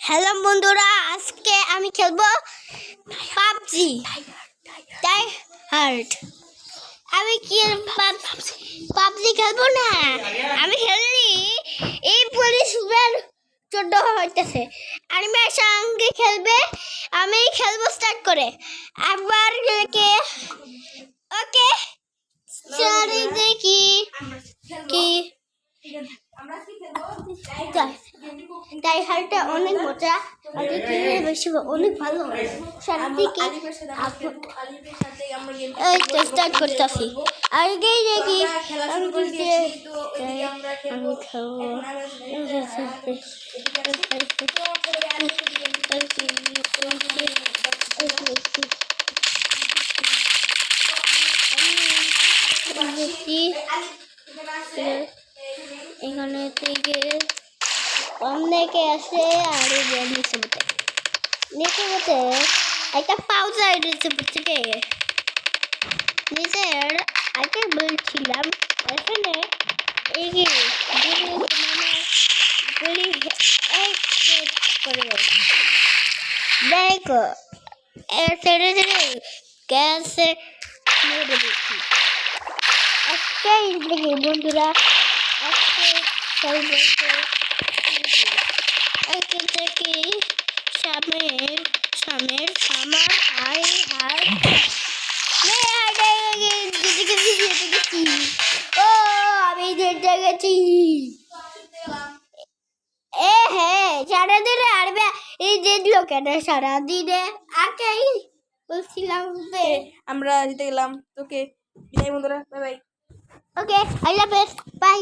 Hello বন্ধুরা, আজকে আমি খেলবো পাবজি টাই হার্ট। আমি কি পাবজি খেলবো না, আমি খেললি এই পুলিশ 14 হইতেছে। আমার সঙ্গে খেলবে, আমি খেলবো স্টার্ট করে একবার কে। ওকে চলে দেখি কি তাই হালটা অনেক মজা, আগে খেলে বেশি অনেক ভালো শান্তিকে এই তো স্টার্ট করতেছি। আগেই দেখি আমি এখানে থেকে অনেকে আসে আর নিচে বসে একটা পাউজার নিচে থেকে নিজের আগে বলছিলাম এখানে দেখো ছেড়ে ছেড়ে গ্যাসে মেরে দিচ্ছি। একটাই দেখি বন্ধুরা, দেখি সামের সামার হাই হাই ও আমি যেতে গেছি। হ্যাঁ, সারাদিনে আরবে এই যেগুলো কেন সারাদিনে আগে বলছিলাম আমরা জিতে গেলাম। তোকে বিদায় বন্ধুরা, বাই বাই। ওকে, আল্লাহ হাফেজ, বাই।